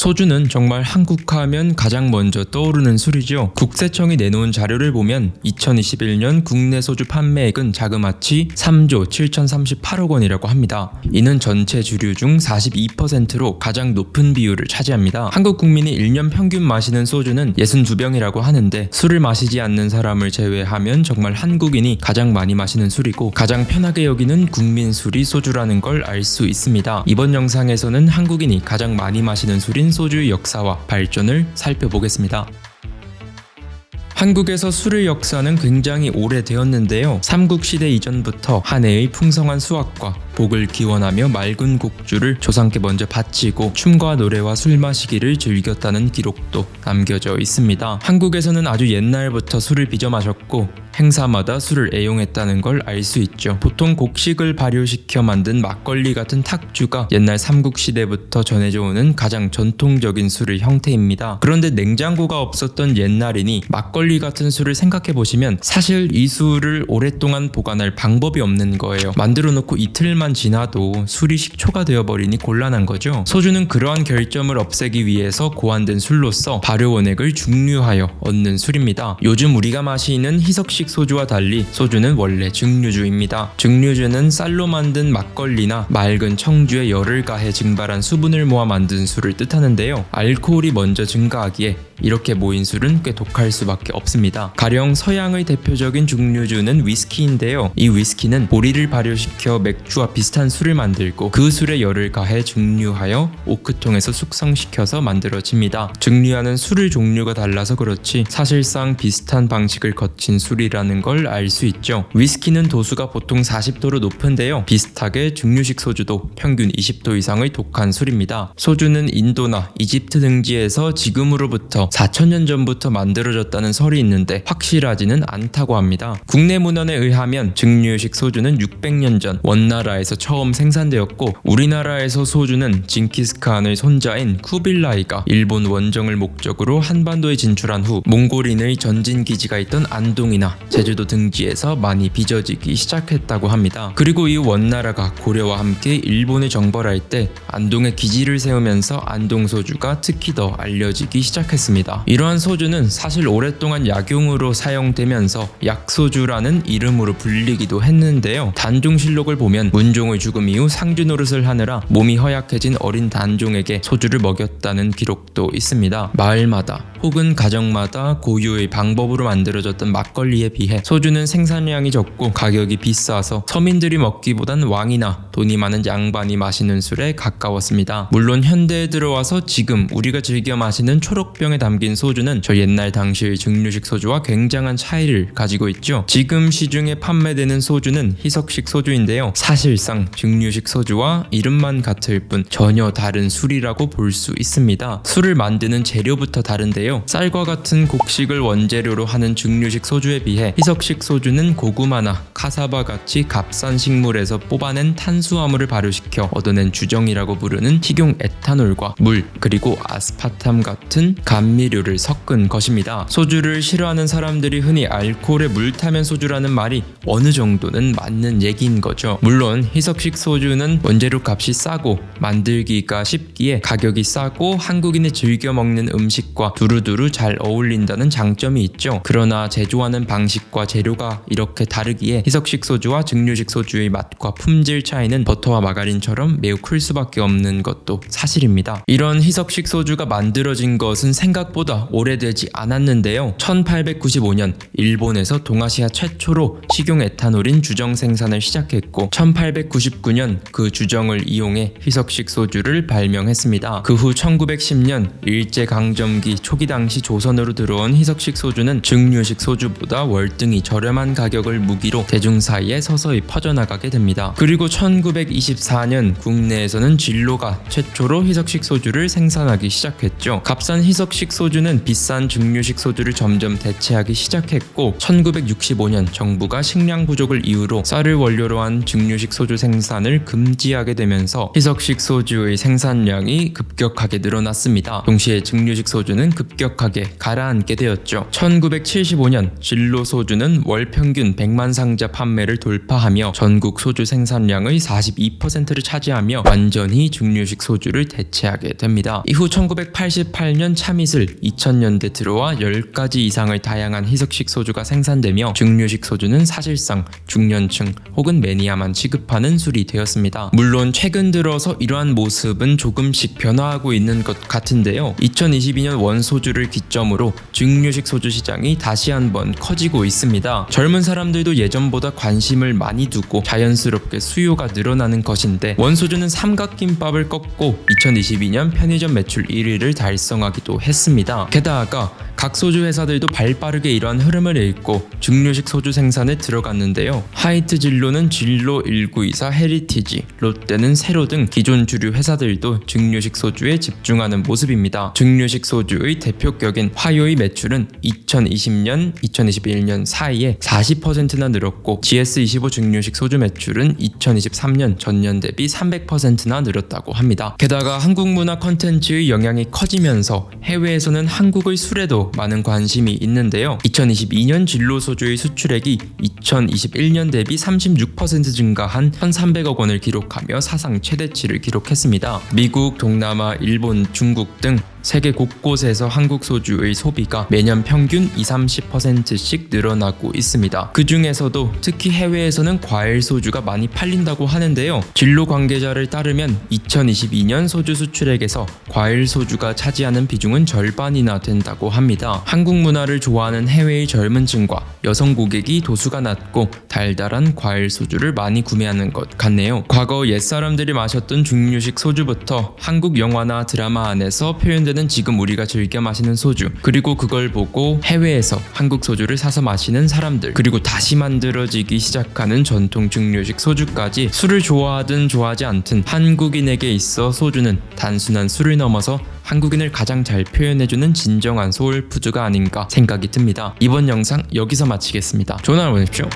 소주는 정말 한국하면 가장 먼저 떠오르는 술이죠. 국세청이 내놓은 자료를 보면 2021년 국내 소주 판매액은 자그마치 3조 7,038억 원이라고 합니다. 이는 전체 주류 중 42%로 가장 높은 비율을 차지합니다. 한국 국민이 1년 평균 마시는 소주는 62병이라고 하는데, 술을 마시지 않는 사람을 제외하면 정말 한국인이 가장 많이 마시는 술이고 가장 편하게 여기는 국민 술이 소주라는 걸 알 수 있습니다. 이번 영상에서는 한국인이 가장 많이 마시는 술인 소주의 역사와 발전을 살펴보겠습니다. 한국에서 술의 역사는 굉장히 오래되었는데요. 삼국시대 이전부터 한 해의 풍성한 수확과 복을 기원하며 맑은 곡주를 조상께 먼저 바치고 춤과 노래와 술 마시기를 즐겼다는 기록도 남겨져 있습니다. 한국에서는 아주 옛날부터 술을 빚어 마셨고 행사마다 술을 애용했다는 걸 알 수 있죠. 보통 곡식을 발효시켜 만든 막걸리 같은 탁주가 옛날 삼국시대부터 전해져 오는 가장 전통적인 술의 형태입니다. 그런데 냉장고가 없었던 옛날이니 막걸리 같은 술을 생각해보시면 사실 이 술을 오랫동안 보관할 방법이 없는 거예요. 만들어 놓고 이틀만 지나도 술이 식초가 되어버리니 곤란한 거죠. 소주는 그러한 결점을 없애기 위해서 고안된 술로서 발효 원액을 증류하여 얻는 술입니다. 요즘 우리가 마시는 희석식 소주와 달리 소주는 원래 증류주입니다. 증류주는 쌀로 만든 막걸리나 맑은 청주에 열을 가해 증발한 수분을 모아 만든 술을 뜻하는데요. 알코올이 먼저 증가하기에 이렇게 모인 술은 꽤 독할 수밖에 없습니다. 가령 서양의 대표적인 증류주는 위스키인데요. 이 위스키는 보리를 발효시켜 맥주와 비슷한 술을 만들고 그 술에 열을 가해 증류하여 오크통에서 숙성시켜서 만들어집니다. 증류하는 술의 종류가 달라서 그렇지 사실상 비슷한 방식을 거친 술이라는 걸 알 수 있죠. 위스키는 도수가 보통 40도로 높은데요. 비슷하게 증류식 소주도 평균 20도 이상의 독한 술입니다. 소주는 인도나 이집트 등지에서 지금으로부터 4,000년 전부터 만들어졌다는 설이 있는데 확실하지는 않다고 합니다. 국내 문헌에 의하면 증류식 소주는 600년 전 원나라에서 처음 생산되었고 우리나라에서 소주는 징기스칸의 손자인 쿠빌라이가 일본 원정을 목적으로 한반도에 진출한 후 몽골인의 전진 기지가 있던 안동이나 제주도 등지에서 많이 빚어지기 시작했다고 합니다. 그리고 이 원나라가 고려와 함께 일본을 정벌할 때 안동에 기지를 세우면서 안동 소주가 특히 더 알려지기 시작했습니다. 이러한 소주는 사실 오랫동안 약용으로 사용되면서 약소주라는 이름으로 불리기도 했는데요. 단종실록을 보면 문종의 죽음 이후 상주 노릇을 하느라 몸이 허약해진 어린 단종에게 소주를 먹였다는 기록도 있습니다. 마을마다 혹은 가정마다 고유의 방법으로 만들어졌던 막걸리에 비해 소주는 생산량이 적고 가격이 비싸서 서민들이 먹기보단 왕이나 돈이 많은 양반이 마시는 술에 가까웠습니다. 물론 현대에 들어와서 지금 우리가 즐겨 마시는 초록병에 담긴 소주는 저 옛날 당시의 증류식 소주와 굉장한 차이를 가지고 있죠. 지금 시중에 판매되는 소주는 희석식 소주인데요. 사실상 증류식 소주와 이름만 같을 뿐 전혀 다른 술이라고 볼 수 있습니다. 술을 만드는 재료부터 다른데요. 쌀과 같은 곡식을 원재료로 하는 증류식 소주에 비해 희석식 소주는 고구마나 카사바 같이 값싼 식물에서 뽑아낸 탄수화물을 발효시켜 얻어낸 주정이라고 부르는 식용 에탄올과 물 그리고 아스파탐 같은 감미료를 섞은 것입니다. 소주를 싫어하는 사람들이 흔히 알코올에 물 타면 소주라는 말이 어느 정도는 맞는 얘기인 거죠. 물론 희석식 소주는 원재료 값이 싸고 만들기가 쉽기에 가격이 싸고 한국인이 즐겨 먹는 음식과 두루두루 잘 어울린다는 장점이 있죠. 그러나 제조하는 방식과 재료가 이렇게 다르기에 희석식 소주와 증류식 소주의 맛과 품질 차이는 버터와 마가린처럼 매우 클 수밖에 없는 것도 사실입니다. 이런 희석식 소주가 만들어진 것은 생각보다 오래되지 않았는데요. 1895년 일본에서 동아시아 최초로 식용 에탄올인 주정 생산을 시작했고 1899년 그 주정을 이용해 희석식 소주를 발명했습니다. 그 후 1910년 일제강점기 초기 당시 조선으로 들어온 희석식 소주는 증류식 소주보다 월등히 저렴한 가격을 무기로 대중 사이에 서서히 퍼져나가게 됩니다. 그리고 1924년 국내에서는 진로가 최초로 희석식 소주를 생산하기 시작했죠. 값싼 희석식 소주는 비싼 증류식 소주를 점점 대체하기 시작했고 1965년 정부가 식량 부족을 이유로 쌀을 원료로 한 증류식 소주 소주 생산을 금지하게 되면서 희석식 소주의 생산량이 급격하게 늘어났습니다. 동시에 증류식 소주는 급격하게 가라앉게 되었죠. 1975년 진로 소주는 월 평균 100만 상자 판매를 돌파하며 전국 소주 생산량의 42%를 차지하며 완전히 증류식 소주를 대체하게 됩니다. 이후 1988년 참이슬, 2000년대 들어와 10가지 이상의 다양한 희석식 소주가 생산되며 증류식 소주는 사실상 중년층 혹은 매니아만 취급하는 술이 되었습니다. 물론 최근 들어서 이러한 모습은 조금씩 변화하고 있는 것 같은데요. 2022년 원소주를 기점으로 증류식 소주 시장이 다시 한번 커지고 있습니다. 젊은 사람들도 예전보다 관심을 많이 두고 자연스럽게 수요가 늘어나는 것인데 원소주는 삼각김밥을 꺾고 2022년 편의점 매출 1위를 달성하기도 했습니다. 게다가 각 소주 회사들도 발빠르게 이러한 흐름을 읽고 증류식 소주 생산에 들어갔는데요. 하이트 진로는 진로 1924, 헤리티지, 롯데는 세로 등 기존 주류 회사들도 증류식 소주에 집중하는 모습입니다. 증류식 소주의 대표격인 화요의 매출은 2020년, 2021년 사이에 40%나 늘었고 GS25 증류식 소주 매출은 2023년 전년 대비 300%나 늘었다고 합니다. 게다가 한국 문화 컨텐츠의 영향이 커지면서 해외에서는 한국의 술에도 많은 관심이 있는데요. 2022년 진로 소주의 수출액이 2021년 대비 36% 증가한 1,300억 원을 기록하며 사상 최대치를 기록했습니다. 미국, 동남아, 일본, 중국 등 세계 곳곳에서 한국 소주의 소비가 매년 평균 20-30%씩 늘어나고 있습니다. 그 중에서도 특히 해외에서는 과일 소주가 많이 팔린다고 하는데요. 진로 관계자를 따르면 2022년 소주 수출액에서 과일 소주가 차지하는 비중은 절반이나 된다고 합니다. 한국 문화를 좋아하는 해외의 젊은 층과 여성 고객이 도수가 낮고 달달한 과일 소주를 많이 구매하는 것 같네요. 과거 옛사람들이 마셨던 증류식 소주부터 한국 영화나 드라마 안에서 표현되는 지금 우리가 즐겨 마시는 소주, 그리고 그걸 보고 해외에서 한국 소주를 사서 마시는 사람들, 그리고 다시 만들어지기 시작하는 전통 증류식 소주까지 술을 좋아하든 좋아하지 않든 한국인에게 있어 소주는 단순한 술을 넘어서 한국인을 가장 잘 표현해주는 진정한 소울푸드가 아닌가 생각이 듭니다. 이번 영상 여기서 마치겠습니다. 좋은 하루 보내십시오.